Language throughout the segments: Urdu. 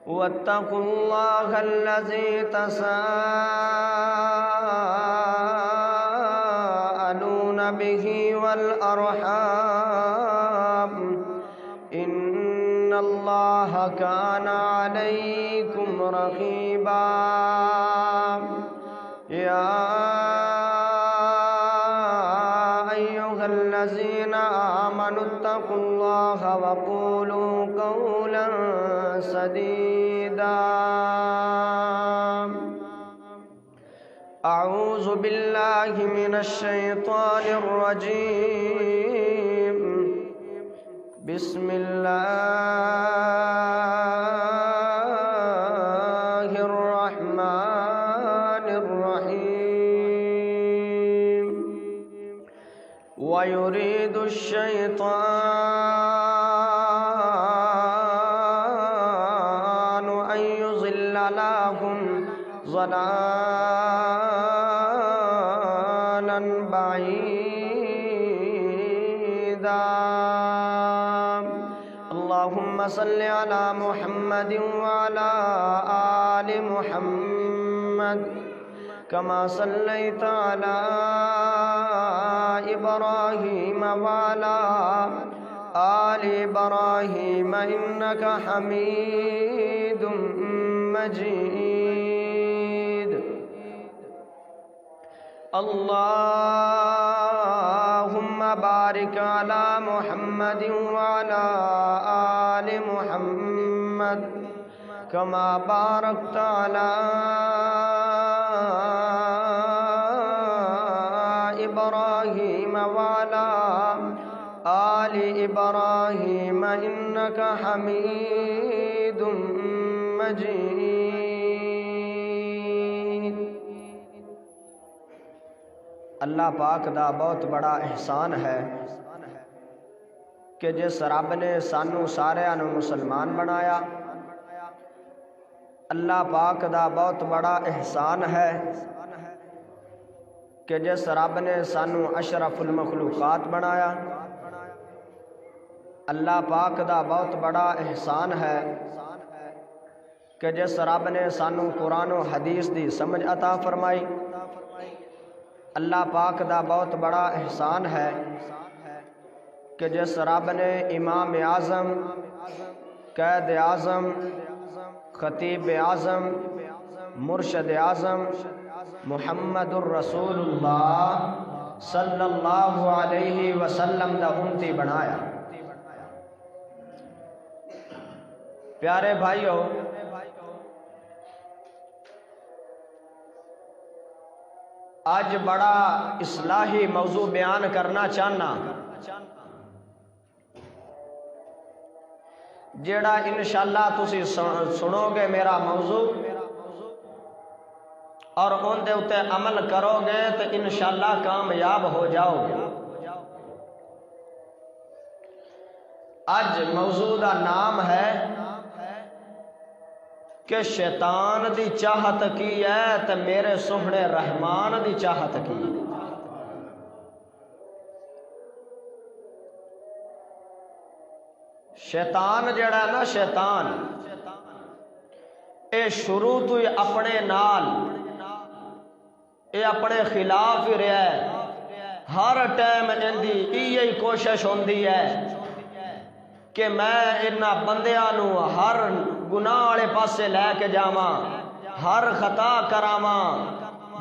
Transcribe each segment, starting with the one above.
واتقوا الله الذي تساءلون به والأرحام إن الله كان عليكم رقيبا يا أيها الذين آمنوا اتقوا الله وقولوا قولا سديدا أعوذ بالله من الشيطان الرجيم بسم الله الرحمن الرحيم ويريد الشيطان أن يضل لكم ضلالا بعيدا اللهم صل على محمد وعلى آل محمد كما صليت على إبراهيم وعلى آل إبراهيم إنك حميد مجيد اللهم بارك على محمد وعلى آل محمد كما باركت على إبراهيم وعلى آل إبراهيم إنك حميد مجيد اللہ پاک دا بہت بڑا احسان ہے کہ جس رب نے سانو سارے مسلمان بنایا۔ اللہ پاک دا بہت بڑا احسان ہے کہ جس رب نے سانو اشرف المخلوقات بنایا۔ اللہ پاک دا بہت بڑا احسان ہے کہ جس رب نے سانو قرآن و حدیث دی سمجھ عطا فرمائی۔ اللہ پاک دا بہت بڑا احسان ہے کہ جس رب نے امام اعظم، قائد اعظم، خطیب اعظم، مرشد اعظم محمد الرسول اللہ صلی اللہ علیہ وسلم دا امتی بنایا۔ پیارے بھائیو، آج بڑا اصلاحی موضوع بیان کرنا چاہنا، جیڑا انشاءاللہ تسی سنو گے میرا موضوع اور ان دے اتے عمل کرو گے تو انشاءاللہ کامیاب ہو جاؤ گے۔ آج موضوع دا نام ہے کہ شیطان دی چاہت کی ہے تو میرے سوہنے رحمان دی چاہت کی ہے۔ شیطان جڑا ہے نا، شیطان اے شروع تو ہی اپنے نال اے اپنے خلاف ہی رہا ہے۔ ہر ٹائم اندی یہی کوشش ہوندی ہے کہ میں انہاں بندیاں نو ہر گناہ والے پاسے لے کے جاواں، ہر خطا کراواں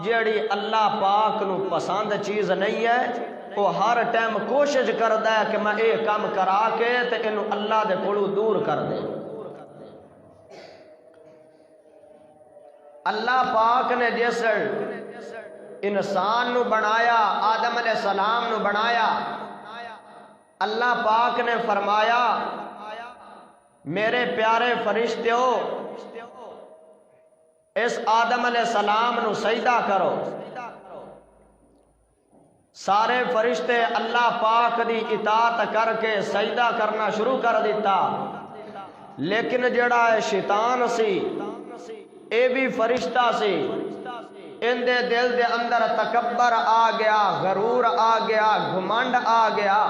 جیڑی اللہ پاک نو پسند چیز نہیں ہے۔ وہ ہر ٹائم کوشش کردا ہے کہ میں یہ کام کرا کے تے اینو اللہ دے کولوں دور کر دے۔ اللہ پاک نے جس انسان نو بنایا، آدم علیہ السلام نو بنایا، اللہ پاک نے فرمایا میرے پیارے فرشتیو اس آدم علیہ السلام نو سجدہ کرو۔ سارے فرشتے اللہ پاک دی اطاعت کر کے سجدہ کرنا شروع کر دیتا، لیکن جڑا ہے شیطان سی، اے بھی فرشتہ سی، ان دے دل دے اندر تکبر آ گیا، غرور آ گیا، گھمنڈ آ گیا۔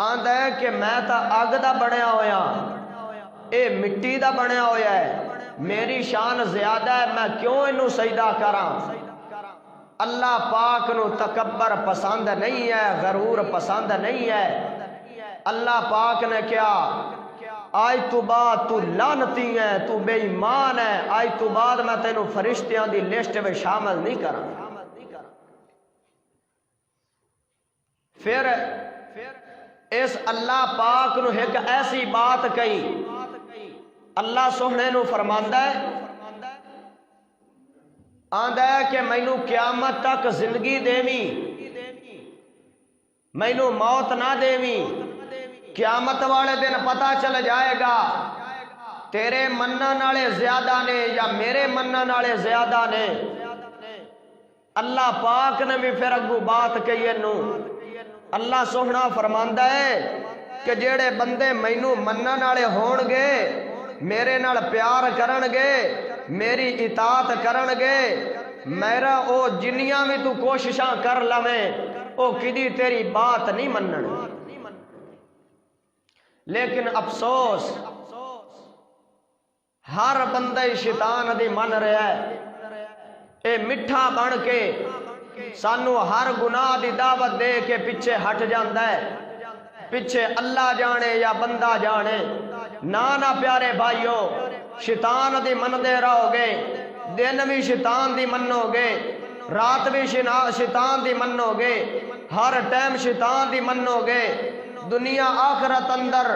آندا ہے کہ میں تا اگ دا بنیا ہویا اے مٹی دا بنیا ہویا ہے میری شان زیادہ ہے میں کیوں انہوں سجدہ کراں اللہ پاک نو تکبر پسند نہیں ہے غرور پسند نہیں ہے اللہ پاک نے کیا آج تو بعد تو لعنتی ہے تو بے ایمان ہے آج تو بعد میں تینوں فرشتیاں دی لسٹ میں شامل نہیں کراں پھر اس اللہ پاک نو ایک ایسی بات کہی اللہ سونے نو فرماندا ہے آندا ہے کہ مینوں قیامت تک زندگی دیویں مینوں موت نہ دیویں قیامت والے دن پتہ چل جائے گا تیرے منن والے زیادہ نے یا میرے منن والے زیادہ نے اللہ پاک نے بھی پھر اگوں بات کہی نو اللہ سونا فرماندا ہے کہ جیڑے بندے مینوں منن والے ہون گے میرے نال پیار کرن گے میری اطاعت کرن گے میرا او جنیاں بھی تو کوششاں کر لویں او کدی تیری بات نہیں منن لیکن افسوس ہر بندہ شیطان دی من رہا ہے اے مٹھا بن کے سانو ہر گناہ دی دعوت دے کے پیچھے ہٹ جاندا ہے پیچھے اللہ جانے یا بندہ جانے نہ پیارے بھائیو شیطان دی من دے رہو گے دن بھی شیطان دی منو گے رات بھی شیطان دی منو گے ہر ٹائم شیطان دی منو گے دنیا آخرت اندر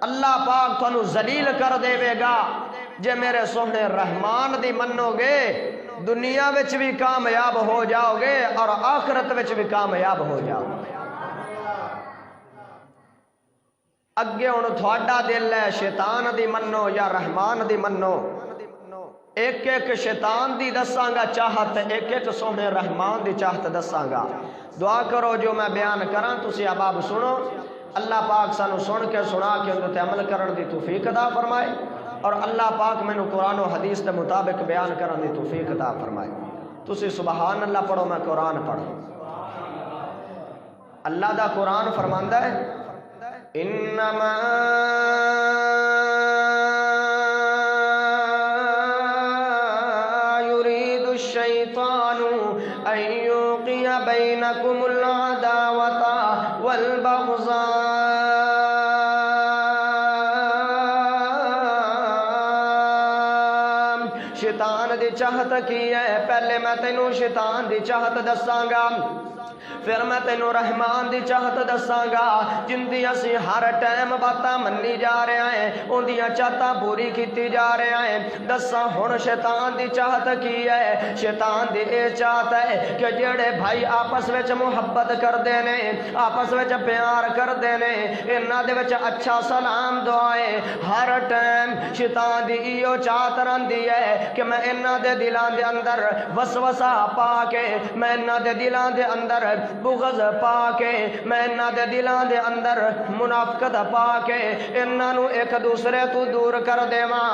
اللہ پاک تھانو ذلیل کر دے گا جے میرے سونے رحمان دی منو گے دنیا وچ بھی کامیاب ہو جاؤ گے اور آخرت وچ بھی کامیاب ہو جاؤ گے اگے ہن تھوڑا دل ہے شیطان دی منو یا رحمان دی منو ایک ایک شیطان دی دساں گا چاہت ایک ایک سونے رحمان دی چاہت دساں گا دعا کرو جو میں بیان کراں تسی احباب سنو اللہ پاک سانو سن کے سنا کے اندر تے عمل کرن دی توفیق عطا فرمائے اور اللہ پاک میں نو قرآن و حدیث کے مطابق بیان کرن دی توفیق عطا فرمائے تسی سبحان اللہ پڑھو میں قرآن پڑھو اللہ دا قرآن فرماندا ہے انما يريد الشيطان ان يوقع بينكم العداوة والبغضاء شیطان دی چاہت کی ہے پہلے میں تینوں شیطان دی چاہت دساں گا پھر میں تینوں رحمان دی چاہت دساں گا جن دی اسی ہر ٹائم باتاں منی جا رہے ہیں ان دیاں چاہتاں پوری کیتی جا رہے ہیں دساں ہن شیطان دی چاہت کی ہے شیطان دی اے چاہت ہے کہ جڑے بھائی آپس وچ محبت کردے نے آپس وچ پیار کردے نے انہاں دے وچ اچھا سلام دعائیں ہر ٹائم شیطان دی ایو چاہت رہندی ہے کہ میں انہاں دے دلاں دے اندر وسوسہ پا کے میں انہاں دے دلاں دے اندر بغض پا کے میں انہاں دے دلاں دے اندر منافقت پا کے انہاں نو ایک دوسرے تو دور کر دیواں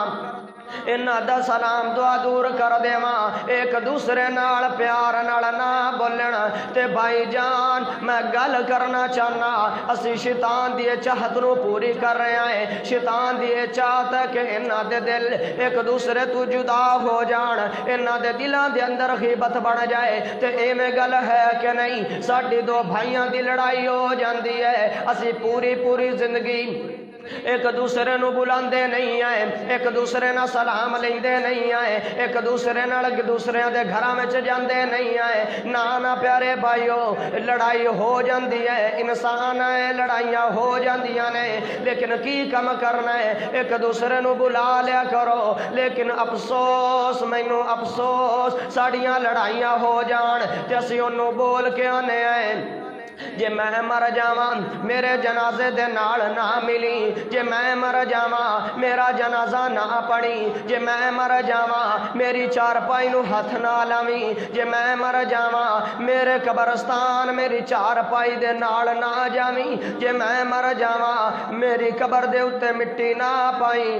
انہاں دا سلام دعا دور کر دیواں ایک دوسرے نال پیار نال نہ بولن تے بھائی جان میں گل کرنا چاہنا اسی شیطان دی چاہت نو پوری کر رہے ہیں شیطان دی چاہت ہے کہ انہاں دے دل ایک دوسرے تو جدا ہو جان انہاں دے دلاں دے اندر غیبت بڑھ جائے تے ایویں گل ہے کہ نہیں ساڈی دو بھائیاں دی لڑائی ہو جاندی ہے اسی پوری زندگی ایک دوسرے نو بلاندے نہیں آئے ایک دوسرے نہ سلام لیندے نہیں آئے ایک دوسرے نہ دوسرے دے گھراں وچ جاندے نہیں آئے نہ پیارے بھائیو لڑائی ہو جاندی ہے انسان ہے لڑائیاں ہو جاندیاں نے لیکن کی کم کرنا ہے ایک دوسرے نو بلا لیا کرو لیکن افسوس مینوں افسوس ساڈیاں لڑائیاں ہو جان تے اسی اونوں بول کے آنے آئے جے میں مر جاواں میرے جنازے دے نال نہ ملی جے میں مر جاواں میرا جنازہ نہ پڑھی جے میں مر جاواں میری چارپائی نو ہاتھ نہ لاویں جے میں مر جاواں میرے قبرستان میری چارپائی دے نال نہ جاویں جے میں مر جاواں میری قبر دے اوتے مٹی نہ پائی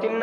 3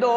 2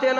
3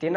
3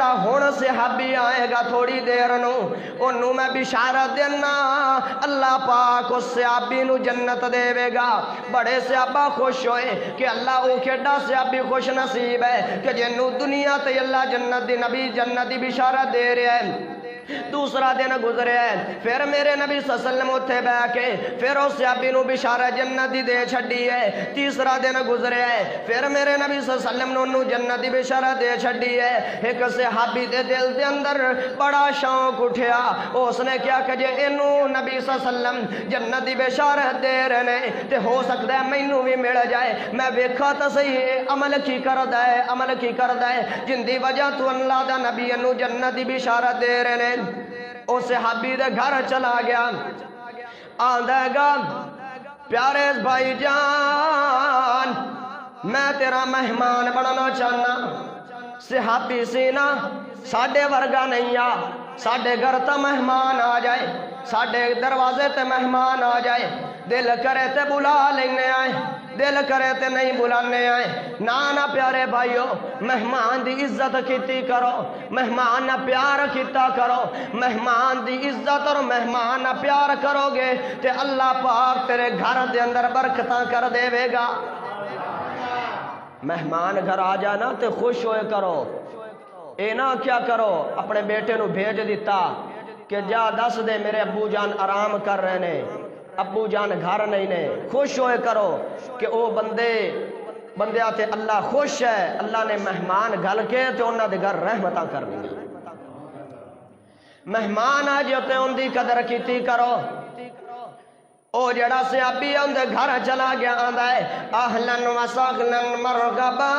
جڑا ہن صحابی آئے گا تھوڑی دیر نو انہوں میں بشارت دینا اللہ پاک اس صحابی نو جنت دے گا۔ بڑے صحابہ خوش ہوئے کہ اللہ او کیڑا صحابی خوش نصیب ہے کہ جنوں دنیا تے اللہ جنت دی نبی جنت دی بشارت دے رہے ہیں۔ دوسرا دن گزرے ہے، پھر میرے نبی صلی اللہ علیہ وسلم اتھے بہ کے پھر اس صحابی نو بشارت جنت دی دے چھڈی ہے۔ تیسرا دن گزرے ہے، پھر میرے نبی صلی اللہ علیہ وسلم نو جنت دی بشارت دے چھڈی ہے۔ ایک صحابی دے دل دے اندر بڑا شوق اٹھیا، اس نے کیا کہ جے اینو نبی صلی اللہ علیہ وسلم جنت دی بشارت دے رہے ہیں تے ہو سکتا ہے مینوں بھی مل جائے، میں ویکھا تے صحیح عمل کی کردا ہے، عمل کی کردا ہے جن دی وجہ تو اللہ دا نبی اینو جنت دی بشارت دے رہے ہیں۔ اس صحابی دے گھر چلا گیا، آندا گا پیارے بھائی جان میں تیرا مہمان بننا چاہنا۔ صحابی سینا ساڑھے ورگا نہیں آ، ساڑھے گھر تا مہمان آ جائے، ساڑھے دروازے تے مہمان آ جائے، دل کرے تے بلا لینے آئے، دل کرے تے نہیں بلانے آئے۔ نانا پیارے بھائیو مہمان دی عزت کیتی کرو، مہمان نہ پیار کیتا کرو، مہمان دی عزت اور مہمان نہ پیار کرو گے تے اللہ پاک تیرے گھر دے اندر برکتاں کر دے گا۔ مہمان گھر آ جانا تے خوش ہوئے کرو، اے نہ کیا کرو اپنے بیٹے نو بھیج دیتا کہ جا دس دے میرے ابو جان آرام کر رہے نے، ابو جان گھر نہیں نے۔ خوش ہوئے کرو کہ او بندے آتے اللہ خوش ہے، اللہ نے مہمان گھل کے تے انہاں دے گھر رحمتاں کرنی۔ مہمان آ جاتے ان دی قدر کیتی کرو۔ او جڑا صحابی ان دے گھر چلا گیا آندا ہے اہلن و سہلن مرحبا،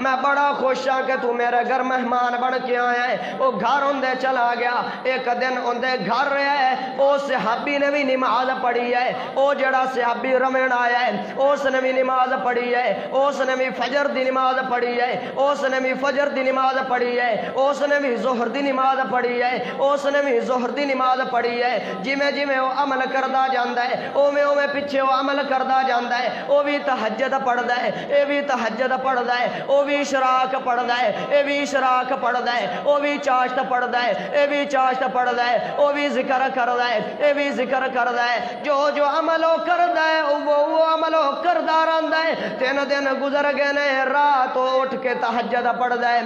میں بڑا خوش ہاں کہ تو میرے گھر مہمان بن کے آیا ہے۔ وہ گھر اندے چلا گیا، ایک دن اندے گھر رہا ہے، او صحابی نے بھی نماز پڑھی ہے، او جڑا صحابی رمین آیا ہے اس نے بھی نماز پڑھی ہے، اس نے بھی فجر دی نماز پڑھی ہے، اس نے بھی فجر دی نماز پڑھی ہے، اس نے بھی ظہر دی نماز پڑھی ہے، اس نے بھی ظہر دی نماز پڑھی ہے۔ جویں جویں وہ عمل کردا جاندا ہے اوویں اوویں پیچھے وہ عمل کردا جاندا ہے۔ او بھی تہجد پڑھدا ہے، اے بھی تہجد پڑھدا ہے، او بھی اشراق پڑھدا ہے، اے بھی اشراق پڑھدا ہے، او بھی چاشت پڑھدا ہے، اے بھی چاشت پڑھدا ہے، او بھی ذکر کردا ہے، اے بھی ذکر کردا ہے۔ جو جو عمل وہ کردا ہے وہ عمل وہ کردا رہندا ہے۔ 3 دن گزر گئے نے، رات اٹھ کے تہجد پڑھدا ہے۔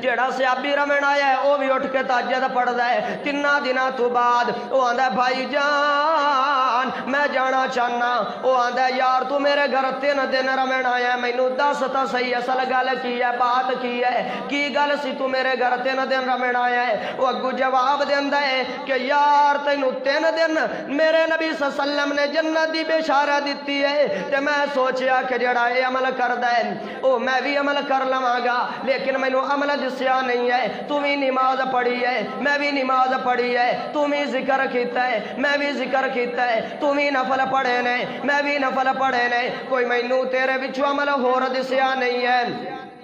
جیڑا صحابی رمین آیا ہے وہ بھی اٹھ کے تہجد پڑھدا ہے۔ 3 دنوں تو بعد وہ آندا ہے بھائی جان میں جانا چاہنا۔ وہ آندا ہے یار تو میرے گھر 3 دن رمین آیا ہے، مینوں دس تا صحیح اصل گل کی ہے، بات کی ہے، کی گل سی تو میرے گھر 3 دن رمین آیا ہے؟ وہ اگو جواب دیندا ہے کہ یار تینوں 3 دن میرے نبی صلی اللہ علیہ وسلم نے جنت دی بشارت دیتی ہے تے میں سوچیا کہ جڑا یہ عمل کردا ہے او میں بھی عمل کر لواں گا، لیکن مینوں عمل دسیا نہیں ہے۔ تو بھی نماز پڑھی ہے، میں بھی نماز پڑھی ہے، تو بھی ذکر کیتا ہے، میں بھی ذکر کیتا ہے، تو بھی نفل پڑھے نے، میں بھی نفل پڑھے نے، کوئی مینوں تیرے وچوں عمل ہور دسیا نہیں ہے۔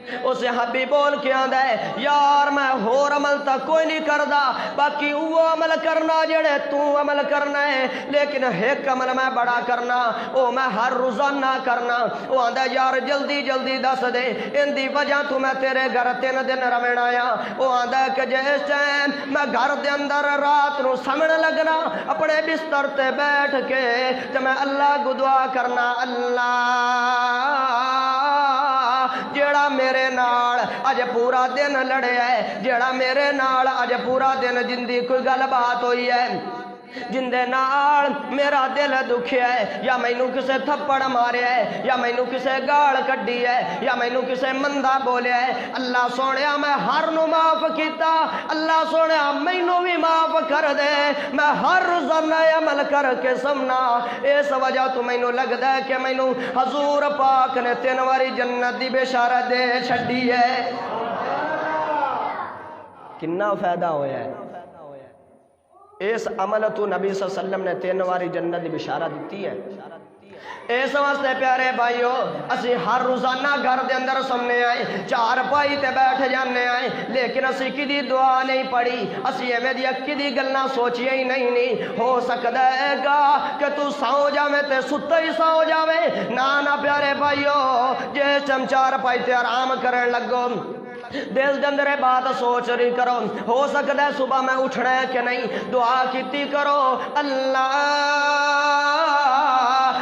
اس صحابی بول کے آندا ہے یار میں ہور عمل تا کوئی نہیں کردا، باقی وہ عمل کرنا جڑے تو عمل کرنا ہے، لیکن ایک عمل میں بڑا کرنا، او میں ہر روزانہ کرنا۔ وہ آندا یار جلدی جلدی دس دے، ان دی وجہ تو میں تیرے گھر 3 دن رمین آیا۔ وہ آندا کہ جس ٹائم میں گھر دے اندر رات نو سمن لگنا اپنے بستر تے بیٹھ کے تے میں اللہ کو دعا کرنا، اللہ جیڑا میرے نال اج پورا دن لڑے ہے، جیڑا میرے نال اج پورا دن جن دی کوئی گل بات ہوئی ہے، جن دے نال میرا دل دکھیا ہے، یا مینوں کسے تھپڑ ماریا ہے، یا مینوں کسے گال کڈی ہے، یا مینوں کسے مندہ بولیا ہے، اللہ سونیا میں ہر نو معاف کیتا، اللہ سونیا مینوں بھی معاف کر دے، میں ہر روزانہ عمل کر کے سمنا۔ اس وجہ تو مینوں لگدا ہے کہ مینوں حضور پاک نے 3 واری جنت دی بشارت دے چھڈی ہے۔ کنا فائدہ ہویا ہے اس عمل تو نبی صلی اللہ علیہ وسلم نے 3 واری جنت دی بشارت دیتی ہے۔ اس واسطے پیارے بھائیو اسی ہر روزانہ گھر دے اندر سمنے آئے، 4 پائی تے بیٹھ جانے آئے، لیکن اسی کدی دعا نہیں پڑھی، اسی ایویں دی کدی گلاں سوچیاں ہی نہیں۔ ہو سکدا ہے گا کہ تو سو جاویں تے ستا ہی سو جاویں، نہ پیارے بھائیو جس ٹائم 4 پائی تے آرام کرن لگو دل دے اندر بات سوچ رہی کرو ہو سکتا ہے صبح میں اٹھنا ہے کہ نہیں دعا کیتی کرو اللہ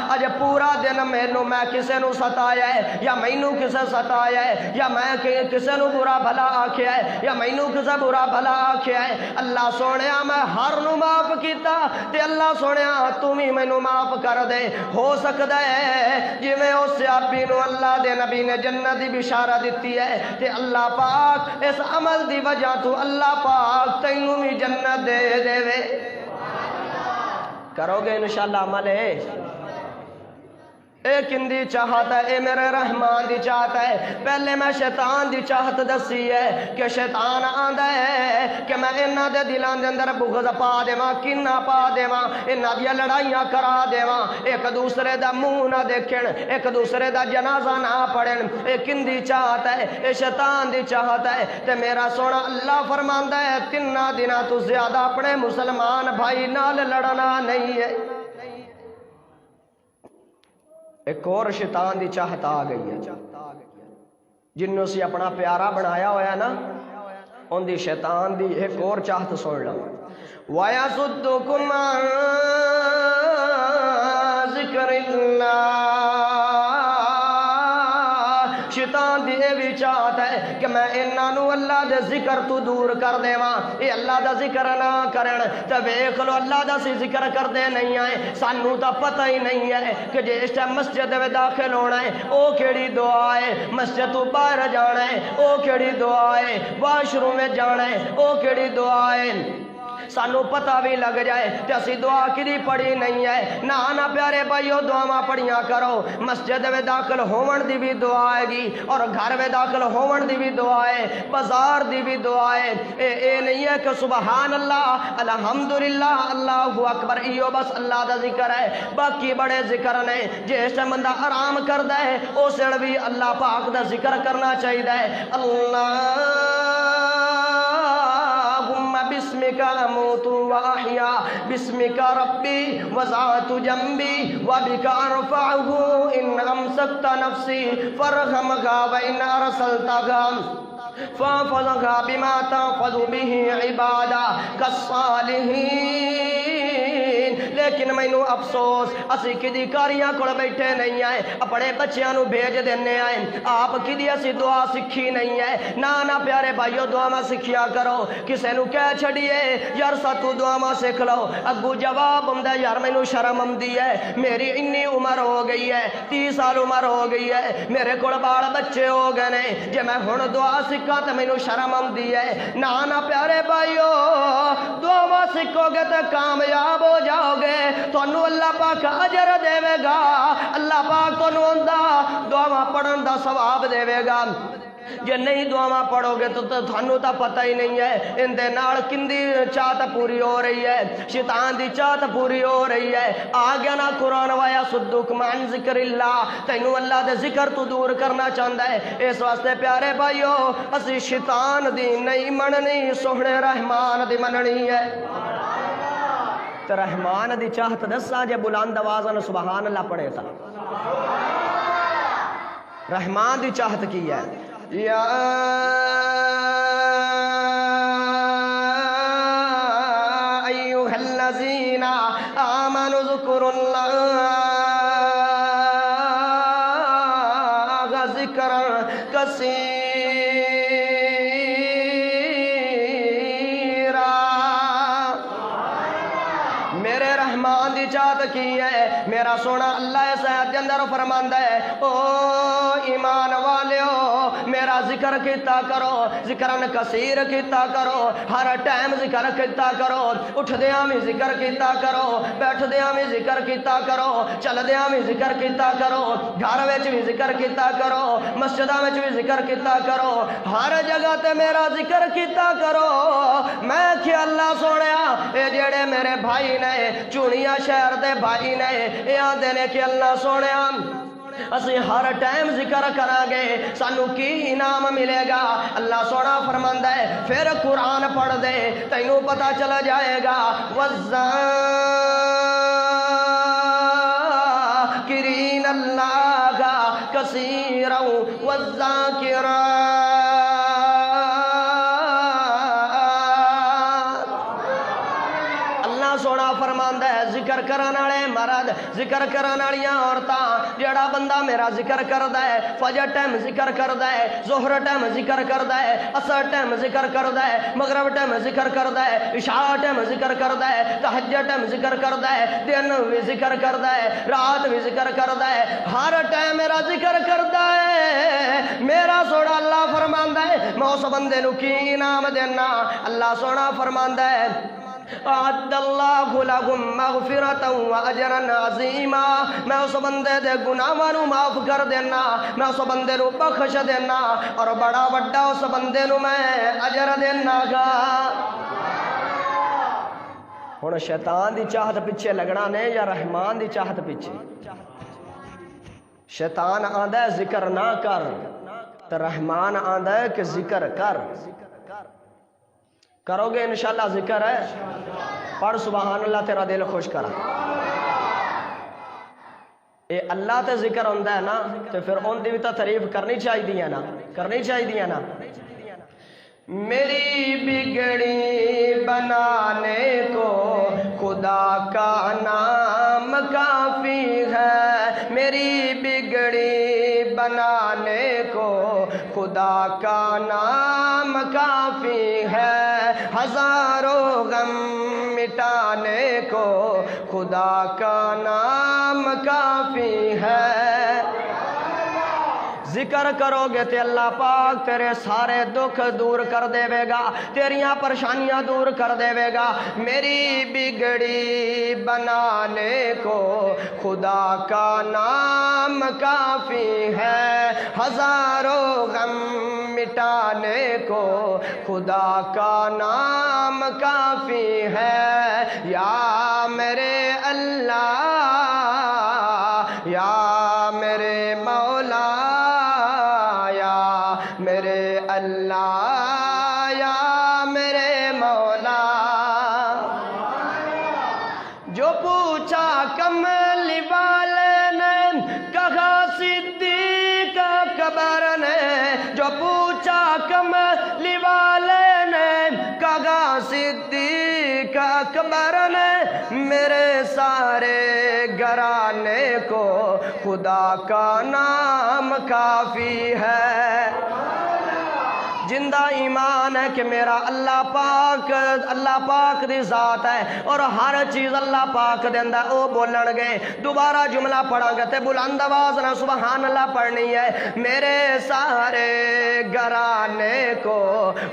اج پورا دن میں کسے نو ستایا ہے یا مینوں کسے ستایا ہے یا میں کسے نو برا بھلا آکھیا ہے یا مینوں کسے برا بھلا آکھیا ہے اللہ سونیا میں ہر نو معاف کیتا تے اللہ سونیا تو بھی مینوں معاف کر دے ہو سکدا ہے جویں اس صحابی نو اللہ دے نبی نے جنت دی بشارت دتی ہے تے اللہ پاک اس عمل دی وجہ تو اللہ پاک تینوں بھی جنت دے دے وے کرو گے انشاءاللہ عمل ہے اے کندی چاہت ہے اے میرے رحمان دی چاہت ہے پہلے میں شیطان دی چاہت دسی ہے کہ شیطان آندا ہے کہ میں انہاں دے دلاں دے اندر بغض پا دیواں کینہ پا دیواں انہاں دی لڑائیاں کرا دیواں ایک دوسرے دا منہ نہ دیکھن ایک دوسرے دا جنازہ نہ پڑھن اے کندی چاہت ہے اے شیطان دی چاہت ہے تے میرا سونا اللہ فرماندا ہے تیناں دناں تو زیادہ اپنے مسلمان بھائی نال لڑنا نہیں ہے ایک اور شیطان دی چاہت آ گئی ہے جنوں سے اپنا پیارا بنایا ہوا ہے نا ان دی شیطان دی ایک اور چاہت سن لو وَيَصُدُّكُمْ عَن ذِكْرِ اللَّهِ شیطان دی اے بھی چاہت ہے کہ میں انہاں نو اللہ دے ذکر تو دور کر دیواں اے اللہ دا ذکر نہ کرن تے ویکھ لو اللہ دا سی ذکر کردے نہیں آئے سانو تا پتہ ہی نہیں ہے کہ جے اس ٹائم مسجد میں داخل ہونا ہے او کیڑی دعا ہے مسجد تو باہر جانا ہے او کیڑی دعا ہے واش روم میں جانا ہے او کیڑی دعا ہے سانو پتہ بھی لگ جائے تے اسی دعا کدی پڑھی نہیں ہے نہ پیارے بھائیو دعاواں پڑھیاں کرو مسجد میں داخل ہون دی بھی دعا ہے گی اور گھر میں داخل ہون دی بھی دعا ہے بازار دی بھی دعا ہے اے نہیں ہے کہ سبحان اللہ الحمدللہ اللہ اکبر ایو بس اللہ دا ذکر ہے باقی بڑے ذکر نے جس ٹائم بندہ آرام کردا ہے اس ویلے بھی اللہ پاک دا ذکر کرنا چاہیے اللہ بسمك أموت وأحيا بسمك ربي وزعت جنبي وبك أرفعه إن أمسكت نفسي فارحمها وإن أرسلتها فاحفظها بما تحفظ به عبادك الصالحين لیکن مینوں افسوس اسی کدی کاریاں کول بیٹھے نہیں آئے اپنے بچیاں نو بھیج دینے آئے آپ کدی اسی دعا سکھی نہیں ہے نہ پیارے بھائیو دعا سکھیا کرو کسے نو کہہ چھڑیے یار ساتو دعا سکھ لو اگو جواب ہوندا یار مینوں شرم آندی ہے میری انی عمر ہو گئی ہے 30 سال عمر ہو گئی ہے میرے کول بال بچے ہو گئے نے جے میں ہن دعا سکھاں تے مینوں شرم آندی ہے نہ پیارے بھائیو دعا سکھو گے تے کامیاب ہو جاؤ گے تانوں اللہ پاک اجر دے گا اللہ پاک تانوں اوندا دعا پڑھن دا ثواب دے گا جے نہیں دعا پڑھو گے تو تھانوں تا پتہ ہی نہیں ہے ان دے نال کندی چاہت پوری ہو رہی ہے شیطان دی چاہت پوری ہو رہی ہے آ گیا نا قرآن وایا صدوکم عن ذکر اللہ تینوں اللہ دے ذکر تو دور کرنا چاہتا ہے اس واسطے پیارے بھائیو اسی شیطان دی نہیں مننی سوہنے رحمان دی مننی ہے تو رحمان دی چاہت دسا جے بلند آوازاں سبحان اللہ پڑھے تھا رحمان دی چاہت کی ہے یا ایوہ الذین آمنوا اذکروا اللہ ذکرا کثیرا میرے رحمان دی چاہت کی ہے میرا سونا اللہ اس آیت کے اندر فرماندا ہے او ایمان والیو میرا ذکر کیتا کرو ذکرن کثیر کیتا کرو ہر ٹائم ذکر کیتا کرو اٹھ دیاں بھی ذکر کیتا کرو بیٹھ دیاں بھی ذکر کیتا کرو چل دیاں بھی ذکر کیتا کرو گھر وچ بھی ذکر کیتا کرو مسجداں وچ بھی ذکر کیتا کرو ہر جگہ تے میرا ذکر کیتا کرو میں کہ اللہ سونیا اے جڑے میرے بھائی نے چونیاں شہر دے بھائی نے اے آندے نے کہ اللہ سونیا اسی ہر ٹائم ذکر کرا گے سانو کی انعام ملے گا اللہ سونا فرماندا ہے پھر قرآن پڑھ دے تینوں پتہ چلا جائے گا والذاکرین اللہ کثیرا والذاکرات مرد ذکر کرن والیاں عورتاں جڑا بندہ میرا ذکر کردا ہے فجر ٹائم ذکر کردا ہے ظہر ٹائم ذکر کردا ہے عصر ٹائم ذکر کردا ہے مغرب ٹائم ذکر کردا ہے عشاء ٹائم ذکر کردا ہے تہجد ٹائم ذکر کردا ہے دن بھی ذکر کردا ہے رات بھی ذکر کردا ہے ہر ٹائم میرا ذکر کردا ہے میرا سونا اللہ فرماندا ہے میں اس بندے نو کی انعام دینا اللہ سونا فرماندا ہے اعد اللہ لہم مغفرۃ واجرا عظیما میں اس بندے دے گناہاں نو معاف کر دینا میں اس بندے نو بخش دینا اور بڑا بڑا اس بندے نو میں اجر دینا گا ہن شیطان دی چاہت پیچھے لگنا نے یا رحمان دی چاہت پیچھے شیطان آندا ہے ذکر نہ کر تو رحمان آندا ہے کہ ذکر کر کرو گے انشاءاللہ ذکر ہے پڑھ سبحان اللہ تیرا دل خوش کرا اے اللہ تے ذکر ہوندا ہے نا تو پھر ان دی بھی تو تعریف کرنی چاہیے نا کرنی چاہیے نا میری بگڑی بنانے کو خدا کا نام کافی ہے میری بگڑی بنانے کو خدا کا نام کافی ہے ہزاروں غم مٹانے کو خدا کا نام کافی ہے ذکر کرو گے تے اللہ پاک تیرے سارے دکھ دور کر دے گا تیریاں پریشانیاں دور کر دے گا میری بگڑی بنانے کو خدا کا نام کافی ہے ہزاروں غم مٹانے کو خدا کا نام کافی ہے یا میرے اللہ یا میرے مولا میرے اللہ یا میرے مولا جو پوچھا کملی والے نے کہا صدیق اکبر نے جو پوچھا کملی والے نے کہا صدیق اکبر نے میرے سارے گھرانے کو خدا کا نام کافی ہے زندہ ایمان ہے کہ میرا اللہ پاک دی ذات ہے اور ہر چیز اللہ پاک دے اندر او بولن گے دوبارہ جملہ پڑھا گے تے بلند آواز نہ سبحان اللہ پڑھنی ہے میرے سارے گھرانے کو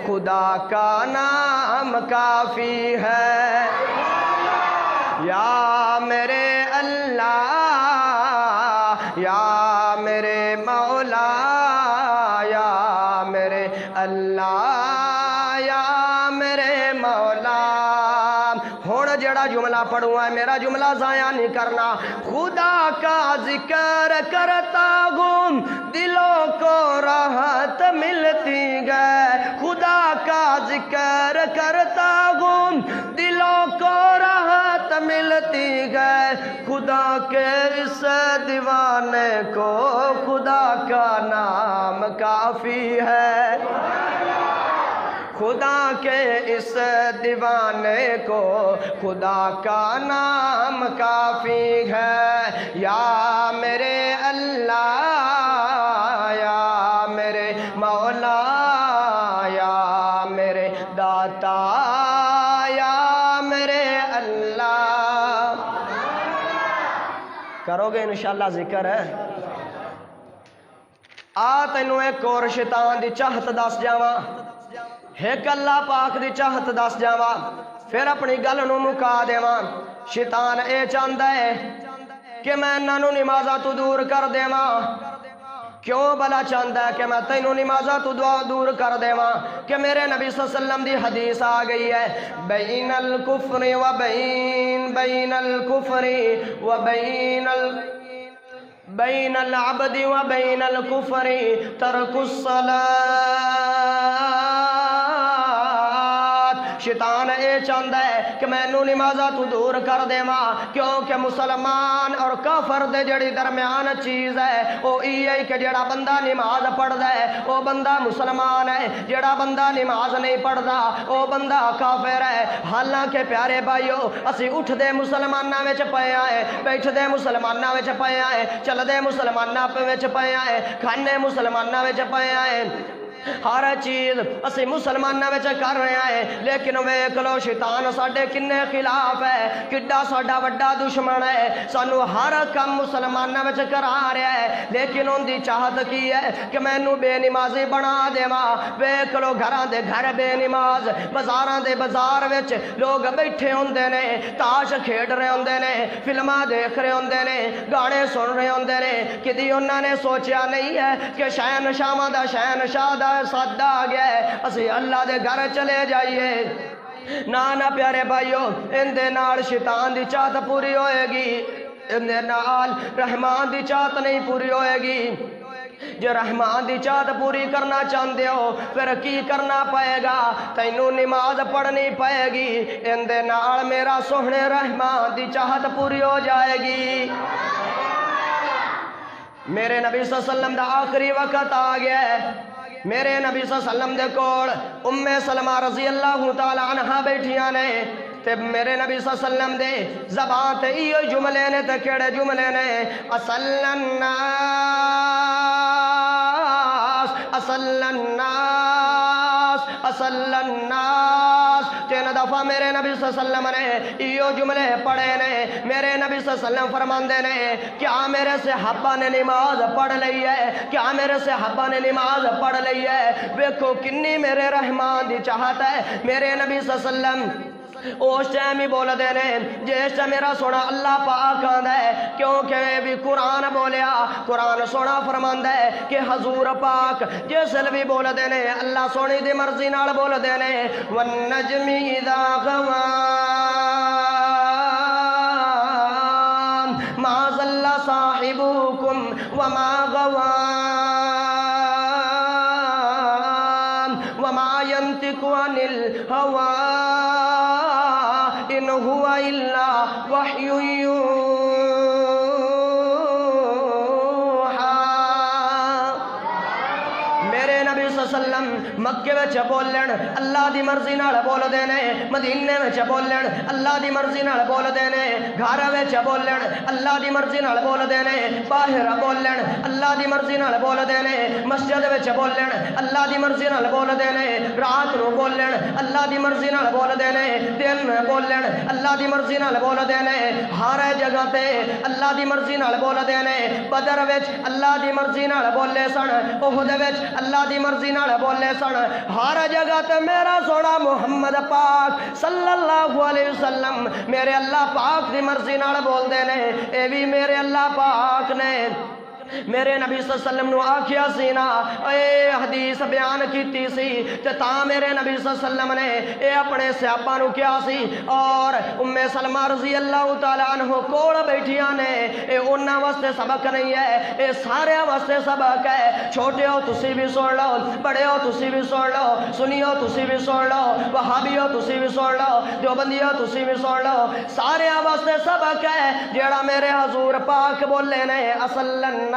خدا کا نام کافی ہے یا میرے اللہ یا میرے مولا یا میرے اللہ یا میرے مولا ہون جڑا جملہ پڑھوں ہے میرا جملہ ضائع نہیں کرنا خدا کا ذکر کرتا ہوں دلوں کو راحت ملتی ہے خدا کا ذکر کرتا ہوں دلوں کو راحت ملتی ہے خدا کے اس دیوانے کو خدا کا نام کافی ہے خدا کے اس دیوانے کو خدا کا نام کافی ہے یا میرے اللہ یا میرے مولا یا میرے داتا یا میرے اللہ کرو گے انشاءاللہ ذکر ہے تینوں ایک اور شیطان دی چاہت دس جاواں ایک اللہ پاک دی چاہت دس جاواں پھر اپنی گل نو مکا دیواں شیطان اے چاہندا ہے کہ میں انہاں نو نمازاں تو دور کر دیواں کیوں بلا چاہندا ہے کہ میں تینوں نمازاں تو دور کر دیواں کہ میرے نبی صلی اللہ علیہ وسلم دی حدیث آ گئی ہے بین الکفر و بین الکفر و بین العبد و بین الکفر ترک الصلاة شیطان اے چاہتا ہے کہ مینوں نمازاں تو دور کر دیواں، کیونکہ مسلمان اور کافر دے جڑی درمیان چیز ہے وہ یہ کہ جڑا بندہ نماز پڑھدا ہے وہ بندہ مسلمان ہے، جڑا بندہ نماز نہیں پڑھدا وہ بندہ کافر ہے۔ حالانکہ پیارے بھائیو اسی اٹھ دے مسلماناں وچ پئے آئے، بیٹھ دے مسلماناں وچ پئے آئے، چل دے مسلماناں وچ پئے آئے، کھانے مسلماناں وچ پئے آئے، ہر چیز اسی مسلمانوں میں کر رہے ہیں، لیکن ویکھ لو شیطان ساڈے کنے خلاف ہے، کڈا ساڈا وڈا دشمن ہے، سانو ہر کم مسلمانوں میں کرا رہا ہے، لیکن ان دی چاہت کی ہے کہ مینوں بے نمازی بنا دیواں۔ ویکھ لو گھراں دے گھر بے نماز، بازاراں دے بازار وچ لوگ بیٹھے ہوندے نے، تاش کھیڈ رہے ہوندے نے، فلماں دیکھ رہے ہوندے نے، گانے سن رہے ہوندے نے، کدی انہاں نے سوچیا نہیں ہے کہ شہنشاہاں دا شہنشاہ دا سادہ آ گیا ہے، اسی اللہ دے گھر چلے جائیے۔ نانا پیارے بھائیو ان دے نال شیطان دی چاہت پوری ہوئے گی، ان دے نال رحمان دی چاہت نہیں پوری ہوئے گی۔ جو رحمان دی چاہت پوری کرنا چاہتے ہو پھر کی کرنا پائے گا؟ تینوں نماز پڑھنی پائے گی، ان دے نال میرا سوہنے رحمان دی چاہت پوری ہو جائے گی۔ میرے نبی صلی اللہ علیہ وسلم دا آخری وقت آ گیا ہے، میرے نبی صلی اللہ علیہ وسلم دے کول ام سلمہ رضی اللہ تعالی عنہ بیٹھیاں نے، تے میرے نبی صلی اللہ علیہ وسلم دے زبان تے ایو جملے نے، تے کیڑے جملے نے؟ اصل الناس اصل الناس اصل الناس، 3 دفعہ میرے نبی صلی اللہ علیہ وسلم نے ایو جملے پڑھے نے۔ میرے نبی صلی اللہ علیہ وسلم فرماندے نے کیا میرے صحابہ نے نماز پڑھ لئی ہے؟ کیا میرے صحابہ نے نماز پڑھ لئی ہے؟ ویکھو کنی میرے رحمان دی چاہت ہے۔ میرے نبی صلی اللہ علیہ وسلم اس ٹائم ہی بول دے نے جس ٹائم میرا سونا اللہ پاک آندا ہے، کیونکہ بھی قرآن بولیا، قرآن سونا فرماندا ہے کہ حضور پاک جس بھی بول دے نے اللہ سونی دی مرضی نال بول دے نے والنجم اذا غوا ما ضل صاحبكم وما غوا وما ينطق عن الهوى إن هو إلا وحي وسلم مکے وچ بولن اللہ دی مرضی نال بول دے نے، مدینے وچ بولن اللہ دی مرضی نال بول دے نے، گھر وچ بولن اللہ دی مرضی نال بول دے نے، باہر بولن اللہ دی مرضی نال بول دے نے، مسجد وچ بولن اللہ دی مرضی نال بول دے نے، رات نو بولن اللہ دی مرضی نال بول دے نے، دن بولن اللہ دی مرضی نال بول دے نے، ہر جگہ تے اللہ دی مرضی نال بول دے نے۔ بدر وچ اللہ دی مرضی نال بولے سن، احد وچ اللہ دی مرضی نال بولے سن، ہر جگہ تے میرا سونا محمد پاک صلی اللہ علیہ وسلم میرے اللہ پاک دی مرضی نال بول دے نے۔ اے بھی میرے اللہ پاک نے میرے نبی صلی اللہ علیہ وسلم نو آکھیا سی نا، اے حدیث بیان کیتی سی تے تاں میرے نبی صلی اللہ علیہ وسلم نے اے اپنے صحابہ نو کیا سی، اور ام سلمہ رضی اللہ تعالی عنہ کول بیٹھیاں نے۔ اے انہاں واسطے سبق نہیں ہے، اے سارے واسطے سبق ہے۔ چھوٹے ہو تسی بھی سن لو، بڑے ہو تسی بھی سن لو، سنی ہو تسی بھی سن لو، وہابی ہو تسی بھی سن لو، دیوبندی ہو تسی بھی سن لو، سارے واسطے سبق ہے جیڑا میرے حضور پاک بولے نے اصل الناس۔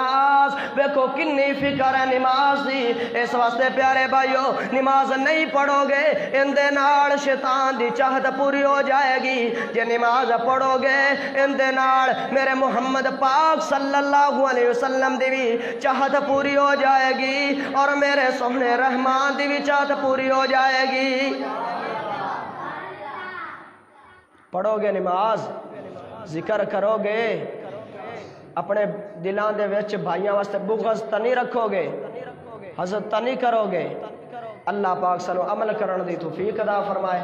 ویکھو کنی فکر ہے نماز دی، اس واسطے پیارے بھائیو نماز نہیں پڑھو گے ان دے نال شیطان دی چاہت پوری ہو جائے گی، جے نماز پڑھو گے ان دے نال میرے محمد پاک صلی اللہ علیہ وسلم دی بھی چاہت پوری ہو جائے گی، اور میرے سوہنے رحمان دی بھی چاہت پوری ہو جائے گی۔ پڑھو گے نماز، ذکر کرو گے، اپنے دلان دے وچ بھائیاں واسطے بغض تا نہیں رکھو گے، حسد تا نہیں کرو گے، اللہ پاک سنو عمل کرن دی توفیق عطا فرمائے۔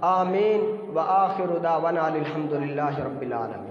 آمین وآخر دعوانا الحمدللہ رب العالمین۔